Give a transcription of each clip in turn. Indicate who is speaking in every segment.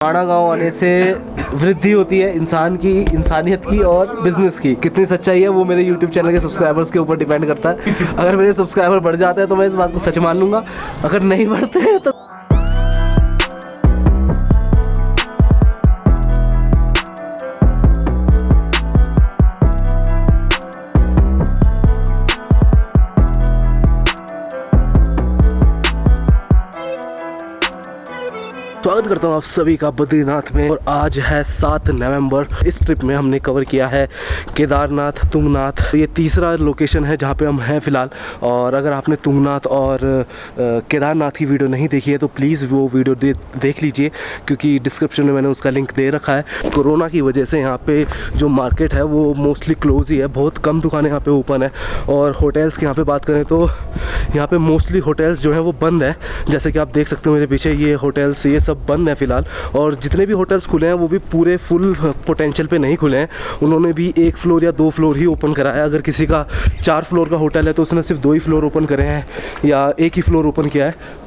Speaker 1: माणा गांव आने से वृद्धि होती है इंसान की, इंसानियत की और बिजनेस की। कितनी सच्चाई है वो मेरे YouTube चैनल के सब्सक्राइबर्स के ऊपर डिपेंड करता है। अगर मेरे सब्सक्राइबर बढ़ जाते हैं तो मैं इस बात को सच मान लूँगा, अगर नहीं बढ़ते हैं तो स्वागत करता हूँ आप सभी का बद्रीनाथ में। और आज है 7 नवंबर। इस ट्रिप में हमने कवर किया है केदारनाथ, तुंगनाथ। ये तीसरा लोकेशन है जहाँ पे हम हैं फ़िलहाल। और अगर आपने तुंगनाथ और केदारनाथ की वीडियो नहीं देखी है तो प्लीज़ वो वीडियो देख लीजिए, क्योंकि डिस्क्रिप्शन में मैंने उसका लिंक दे रखा है। कोरोना की वजह से यहाँ पे जो मार्केट है वो मोस्टली क्लोज ही है, बहुत कम दुकानें यहाँ पे ओपन है। और होटल्स की यहाँ पे बात करें तो यहाँ पे मोस्टली होटल्स जो हैं वो बंद है। जैसे कि आप देख सकते हो मेरे पीछे ये होटल्स, ये सब बंद है फ़िलहाल। और जितने भी होटल्स खुले हैं वो भी पूरे फुल पोटेंशियल पे नहीं खुले हैं। उन्होंने भी 1 फ्लोर या 2 फ्लोर ही ओपन करा है। अगर किसी का 4 फ्लोर का होटल है तो उसने सिर्फ 2 ही फ्लोर ओपन करे हैं या 1 ही फ्लोर ओपन किया है।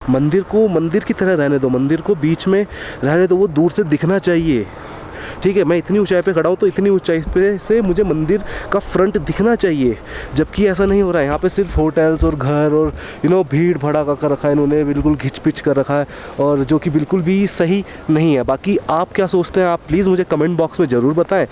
Speaker 1: मंदिर को मंदिर की तरह रहने दो, मंदिर को बीच में रहने दो, वो दूर से दिखना चाहिए। ठीक है, मैं इतनी ऊंचाई पे खड़ा हूँ तो इतनी ऊंचाई पे से मुझे मंदिर का फ्रंट दिखना चाहिए, जबकि ऐसा नहीं हो रहा है। यहाँ पे सिर्फ होटल्स और घर और भीड़ भड़ाका कर रखा है इन्होंने, बिल्कुल घिच पिच कर रखा है, और जो कि बिल्कुल भी सही नहीं है। बाकी आप क्या सोचते हैं, आप प्लीज़ मुझे कमेंट बॉक्स में ज़रूर बताएं।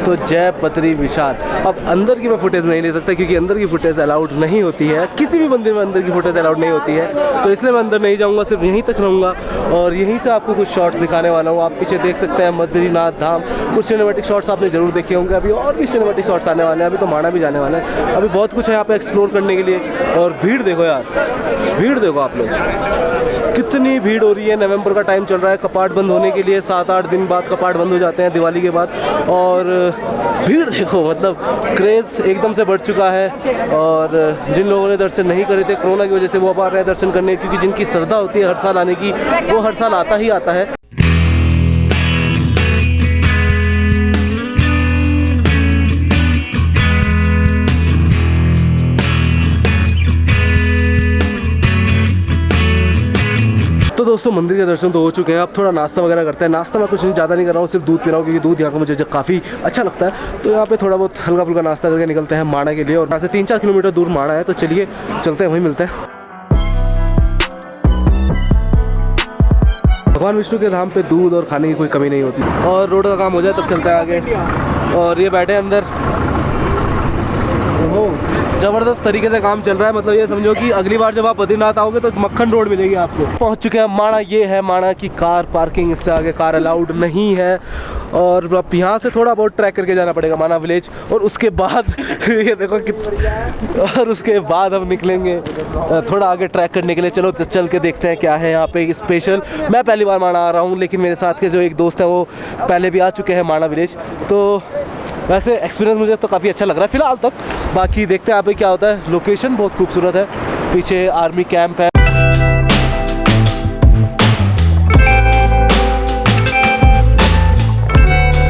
Speaker 1: तो जय बद्री विशाल। अब अंदर की मैं फुटेज नहीं ले सकता क्योंकि अंदर की फुटेज अलाउड नहीं होती है, किसी भी मंदिर में अंदर की फुटेज अलाउड नहीं होती है, तो इसलिए मैं अंदर नहीं जाऊंगा, सिर्फ यहीं तक रहूँगा और यहीं से आपको कुछ शॉट्स दिखाने वाला हूँ। आप पीछे देख सकते हैं बद्रीनाथ धाम। कुछ सिनेमैटिक शॉट्स आपने जरूर देखे होंगे, अभी और भी सिनेमैटिक शॉट्स आने वाले हैं। अभी तो माणा भी जाने वाला है, अभी बहुत कुछ है यहाँ पे एक्सप्लोर करने के लिए। और भीड़ देखो यार, भीड़ देखो आप लोग, कितनी भीड़ हो रही है। नवंबर का टाइम चल रहा है, कपाट बंद होने के लिए 7-8 दिन बाद कपाट बंद हो जाते हैं दिवाली के बाद। और भीड़ देखो, मतलब क्रेज़ एकदम से बढ़ चुका है। और जिन लोगों ने दर्शन नहीं करे थे कोरोना की वजह से, वो अब आ रहे हैं दर्शन करने, क्योंकि जिनकी श्रद्धा होती है हर साल आने की, वो हर साल आता ही आता है। तो दोस्तों मंदिर के दर्शन तो हो चुके हैं, अब थोड़ा नाश्ता वगैरह करते हैं। नाश्ता मैं कुछ ज़्यादा नहीं कर रहा हूँ, सिर्फ दूध पी रहा हूँ, क्योंकि दूध यहाँ का मुझे काफ़ी अच्छा लगता है। तो यहाँ पे थोड़ा बहुत हल्का फुल्का नाश्ता करके निकलते हैं माणा के लिए। और यहाँ से 3-4 किलोमीटर दूर माणा है, तो चलिए चलते हैं, वहीं मिलते हैं। भगवान विष्णु के धाम पे दूध और खाने की कोई कमी नहीं होती। और रोड का काम हो जाए तब चलते हैं आगे। और ये बैठे अंदर, ज़बरदस्त तरीके से काम चल रहा है। मतलब ये समझो कि अगली बार जब आप बद्रीनाथ आओगे तो मक्खन रोड मिलेगी आपको। पहुंच चुके हैं माणा। ये है माणा की कार पार्किंग, इससे आगे कार अलाउड नहीं है। और अब यहाँ से थोड़ा बहुत ट्रैक करके जाना पड़ेगा माणा विलेज, और उसके बाद ये देखो और उसके बाद हम निकलेंगे थोड़ा आगे ट्रैक करने के लिए। चलो चल के देखते हैं क्या है यहाँ पे स्पेशल। मैं पहली बार माणा आ रहा हूँ, लेकिन मेरे साथ के जो एक दोस्त हैं वो पहले भी आ चुके हैं माणा विलेज। तो वैसे एक्सपीरियंस मुझे तो काफ़ी अच्छा लग रहा है फ़िलहाल तक। बाकी देखते हैं यहाँ पे क्या होता है। लोकेशन बहुत खूबसूरत है, पीछे आर्मी कैंप है।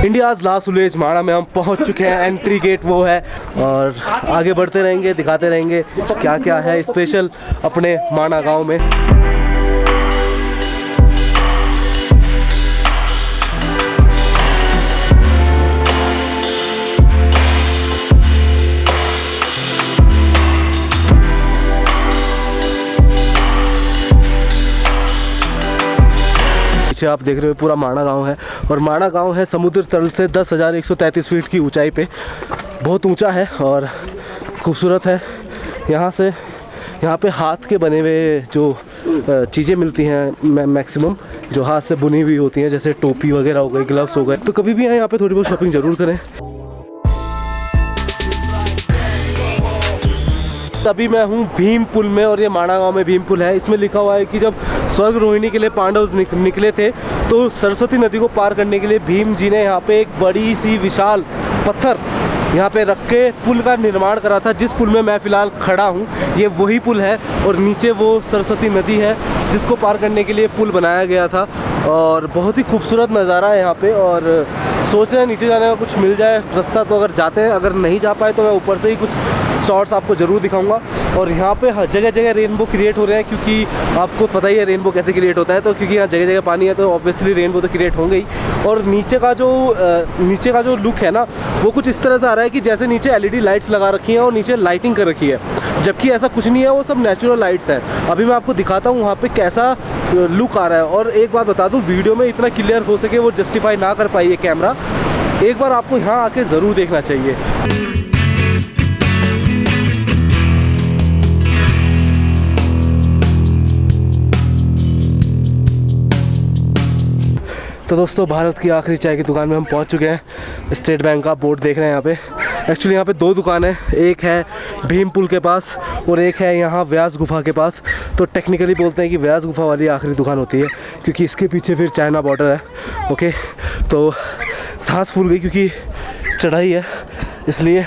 Speaker 1: इंडियाज़ लास्ट विलेज माणा में हम पहुंच चुके हैं। एंट्री गेट वो है, और आगे बढ़ते रहेंगे, दिखाते रहेंगे क्या क्या है स्पेशल अपने माणा गांव में। पीछे आप देख रहे हो पूरा माणा गांव है, और माणा गांव है समुद्र तल से 10,133 फीट की ऊंचाई पे। बहुत ऊंचा है और खूबसूरत है। यहाँ पे हाथ के बने हुए जो चीज़ें मिलती हैं मैक्सिमम, जो हाथ से बुनी हुई होती हैं, जैसे टोपी वगैरह हो गई, ग्लव्स हो गए। तो कभी भी यहाँ पे थोड़ी बहुत शॉपिंग ज़रूर करें। अभी मैं हूँ भीम पुल में और ये माणा गांव में भीम पुल है। इसमें लिखा हुआ है कि जब स्वर्ग रोहिणी के लिए पांडव निकले थे तो सरस्वती नदी को पार करने के लिए भीम जी ने यहाँ पे एक बड़ी सी विशाल पत्थर यहाँ पे रख के पुल का निर्माण करा था। जिस पुल में मैं फ़िलहाल खड़ा हूँ ये वही पुल है और नीचे वो सरस्वती नदी है जिसको पार करने के लिए पुल बनाया गया था। और बहुत ही खूबसूरत नज़ारा है यहाँ पे और सोच रहे हैं नीचे जाने का कुछ मिल जाए रास्ता तो अगर जाते हैं, अगर नहीं जा पाए तो मैं ऊपर से ही कुछ शॉट्स आपको ज़रूर दिखाऊंगा। और यहाँ पे हर जगह जगह रेनबो क्रिएट हो रहे हैं क्योंकि आपको पता ही है रेनबो कैसे क्रिएट होता है। तो क्योंकि यहाँ जगह जगह पानी है तो ऑब्वियसली रेनबो तो क्रिएट होंगे ही। और नीचे का जो लुक है ना वो कुछ इस तरह से आ रहा है कि जैसे नीचे LED लाइट्स लगा रखी हैं और नीचे लाइटिंग कर रखी है, जबकि ऐसा कुछ नहीं है, वो सब नेचुरल लाइट्स हैं। अभी मैं आपको दिखाता हूँ वहाँ पे कैसा लुक आ रहा है। और एक बात बता दूँ, वीडियो में इतना क्लियर हो सके वो जस्टिफाई ना कर पाई ये कैमरा, एक बार आपको यहाँ आके ज़रूर देखना चाहिए। तो दोस्तों भारत की आखिरी चाय की दुकान में हम पहुंच चुके हैं। स्टेट बैंक का बोर्ड देख रहे हैं यहाँ पे। एक्चुअली यहाँ पे दो दुकान है, एक है भीम पुल के पास और एक है यहाँ व्यास गुफा के पास। तो टेक्निकली बोलते हैं कि व्यास गुफा वाली आखिरी दुकान होती है क्योंकि इसके पीछे फिर चाइना बॉर्डर है। ओके, तो सांस फूल गई क्योंकि चढ़ाई है इसलिए।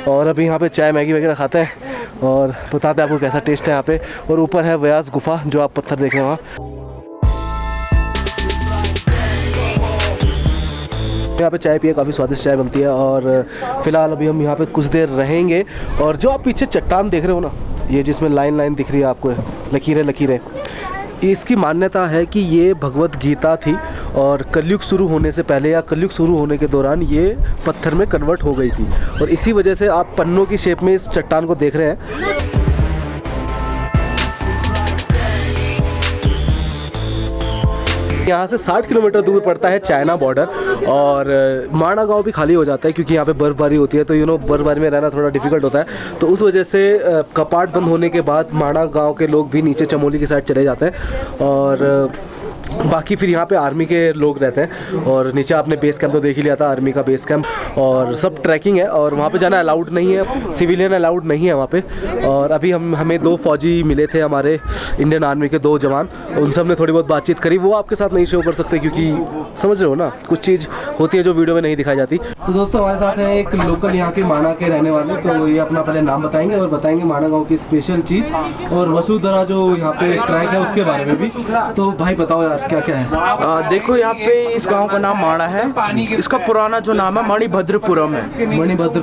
Speaker 1: और अभी यहाँ पे चाय मैगी वगैरह खाते हैं और बताते हैं आपको कैसा टेस्ट है यहाँ पे। और ऊपर है व्यास गुफा जो आप पत्थर देख रहे हैं वहाँ। यहाँ पे चाय पिए, काफ़ी स्वादिष्ट चाय बनती है। और फिलहाल अभी हम यहाँ पे कुछ देर रहेंगे। और जो आप पीछे चट्टान देख रहे हो ना, ये जिसमें लाइन लाइन दिख रही है आपको, लकीरें, इसकी मान्यता है कि ये भगवत गीता थी और कलयुग शुरू होने से पहले या कलयुग शुरू होने के दौरान ये पत्थर में कन्वर्ट हो गई थी। और इसी वजह से आप पन्नों की शेप में इस चट्टान को देख रहे हैं। यहाँ से 60 किलोमीटर दूर पड़ता है चाइना बॉर्डर। और माणा गांव भी खाली हो जाता है क्योंकि यहाँ पे बर्फ़बारी होती है। तो बर्फ़बारी में रहना थोड़ा डिफ़िकल्ट होता है। तो उस वजह से कपाट बंद होने के बाद माणा गांव के लोग भी नीचे चमोली की साइड चले जाते हैं और बाकी फिर यहाँ पे आर्मी के लोग रहते हैं। और नीचे आपने बेस कैंप तो देख ही लिया था, आर्मी का बेस कैंप। और सब ट्रैकिंग है और वहाँ पे जाना अलाउड नहीं है, सिविलियन अलाउड नहीं है वहाँ पे। और अभी हमें 2 फौजी मिले थे, हमारे इंडियन आर्मी के 2 जवान। उन सब ने थोड़ी बहुत बातचीत करी, वो आपके साथ नहीं शो कर सकते क्योंकि समझ रहे हो ना, कुछ चीज़ होती है जो वीडियो में नहीं दिखाई जाती। तो दोस्तों हमारे साथ है एक लोकल यहाँ के माणा के रहने वाले, तो ये अपना पहले नाम बताएंगे और बताएंगे माणा गाँव की स्पेशल चीज़ और वसुधरा जो यहाँ पे ट्रैक है उसके बारे में भी। तो भाई बताओ यार क्या क्या है।
Speaker 2: देखो यहाँ पे इस गांव का नाम माणा है। इसका पुराना जो नाम है मणिभद्रपुरम है।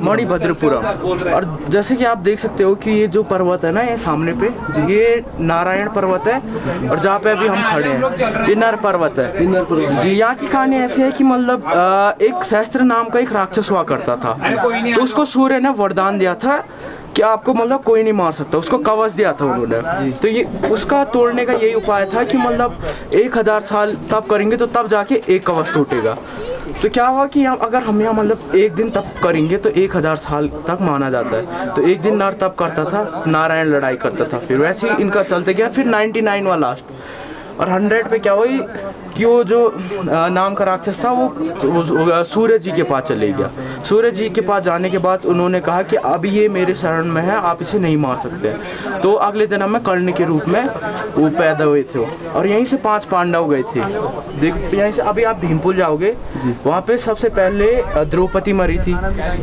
Speaker 2: मणिभद्रपुरम। और जैसे कि आप देख सकते हो कि ये जो पर्वत है ना, ये सामने पे ये नारायण पर्वत है और जहाँ पे अभी हम खड़े हैं ये नर पर्वत है जी। यहाँ की कहानी ऐसी है कि मतलब एक सहस्त्र नाम का एक राक्षस हुआ करता था। तो उसको सूर्य ने वरदान दिया था कि आपको मतलब कोई नहीं मार सकता, उसको कवच दिया था उन्होंने। तो ये उसका तोड़ने का यही उपाय था कि मतलब 1000 साल तप करेंगे तो तब जाके एक कवच टूटेगा। तो क्या हुआ कि अगर हम यहाँ मतलब एक दिन तप करेंगे तो 1000 साल तक माना जाता है। तो एक दिन नर तप करता था, नारायण लड़ाई करता था, फिर वैसे ही इनका चलते गया। फिर 99 हुआ लास्ट और 100 पे क्या हुई कि वो जो नाम का राक्षस था वो सूर्य जी के पास चले गया। सूर्य जी के पास जाने के बाद उन्होंने कहा कि अब ये मेरे शरण में है, आप इसे नहीं मार सकते। तो अगले जन्म में कर्ण के रूप में वो पैदा हुए थे और यहीं से 5 पांडव गए थे। देख यहीं से अभी आप भीमपुल जाओगे, वहाँ पे सबसे पहले द्रौपदी मरी थी।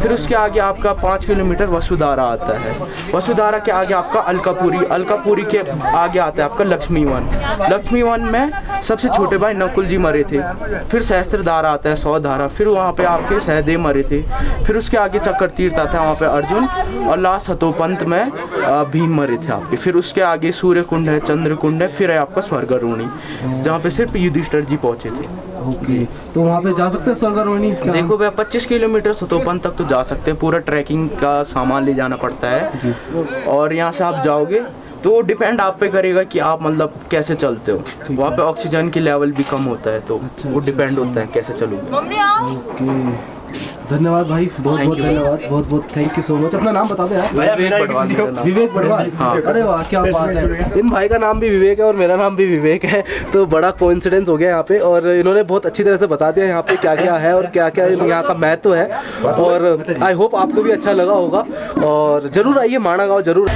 Speaker 2: फिर उसके आगे आपका 5 किलोमीटर वसुधारा आता है। वसुधारा के आगे आपका अलकापुरी के आगे आता है आपका लक्ष्मीवन में सबसे छोटे भाई नकुल जी मरे थे। फिर सहस्त्रधारा आता है, 100 धारा। फिर वहाँ पे आपके सहदेव मरे थे। फिर उसके आगे चक्र तीर्थ आता है, वहाँ पे अर्जुन। और लास्ट हतोपंत में भीम मरे थे आपके। फिर उसके आगे सूर्य कुंड है, चंद्र कुंड है। फिर है आपका स्वर्गारोहिणी जहाँ पे सिर्फ युधिष्ठिर जी पहुँचे थे।
Speaker 1: ओके, तो वहाँ पे जा सकते हैं स्वर्गारोहिणी?
Speaker 2: देखो भैया 25 किलोमीटर सतोपन तक तो जा सकते हैं। पूरा ट्रैकिंग का सामान ले जाना पड़ता है जी। और यहाँ से आप जाओगे तो डिपेंड आप पे करेगा कि आप मतलब कैसे चलते हो। वहाँ पे ऑक्सीजन की लेवल भी कम होता है तो वो डिपेंड होता है कैसे चलोगे।
Speaker 1: धन्यवाद भाई, बहुत बहुत धन्यवाद, बहुत बहुत थैंक यू सो मच। अपना नाम बता दो यार। विवेक बड़वाल। अरे वाह, क्या बात है। इन भाई का नाम भी विवेक है और मेरा नाम भी विवेक है, तो बड़ा कोइंसिडेंस हो गया यहाँ पे। और इन्होंने बहुत अच्छी तरह से बता दिया यहाँ पे क्या क्या है और क्या क्या यहाँ का महत्व है। और आई होप आपको भी अच्छा लगा होगा और ज़रूर आइए माणा गाँव ज़रूर।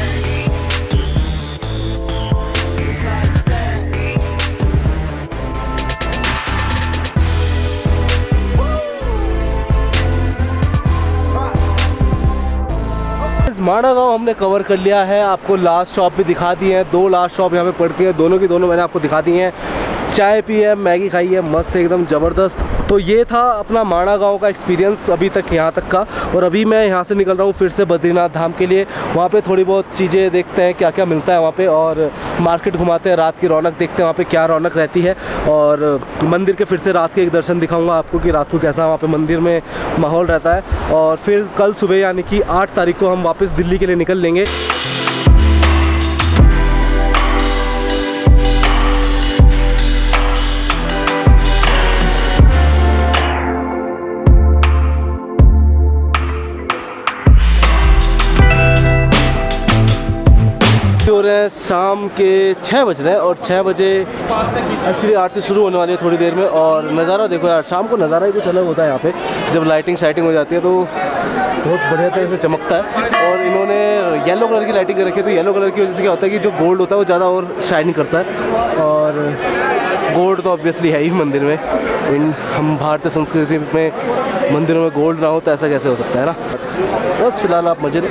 Speaker 1: माणा गाँव हमने कवर कर लिया है, आपको लास्ट शॉप भी दिखा दी है। 2 लास्ट शॉप यहाँ पे पड़ती हैं, दोनों की दोनों मैंने आपको दिखा दी हैं। चाय पी है, मैगी खाई है, मस्त एकदम ज़बरदस्त। तो ये था अपना माणा गाँव का एक्सपीरियंस अभी तक यहाँ तक का। और अभी मैं यहाँ से निकल रहा हूँ फिर से बद्रीनाथ धाम के लिए। वहाँ पे थोड़ी बहुत चीज़ें देखते हैं क्या क्या मिलता है वहाँ पे, और मार्केट घुमाते हैं, रात की रौनक देखते हैं वहाँ पे क्या रौनक रहती है। और मंदिर के फिर से रात के एक दर्शन दिखाऊँगा आपको कि रात को कैसा वहाँ पर मंदिर में माहौल रहता है। और फिर कल सुबह यानी कि 8 तारीख को हम वापस दिल्ली के लिए निकल लेंगे। हो रहे हैं शाम के 6 बज रहे हैं और 6 बजे एक्चुअली आरती शुरू होने वाली है थोड़ी देर में। और नज़ारा देखो यार, शाम को नज़ारा ही कुछ अलग होता है यहाँ पे, जब लाइटिंग शाइटिंग हो जाती है तो बहुत बढ़िया तरह से चमकता है। और इन्होंने येलो कलर की लाइटिंग कर रखी है, तो येलो कलर की वजह से क्या होता है कि जो गोल्ड होता है वो ज़्यादा और शाइनिंग करता है। और गोल्ड तो ऑब्वियसली है ही मंदिर में, हम भारतीय संस्कृति में मंदिरों में गोल्ड ना हो तो ऐसा कैसे हो सकता है ना। बस फिलहाल आप मजे लें।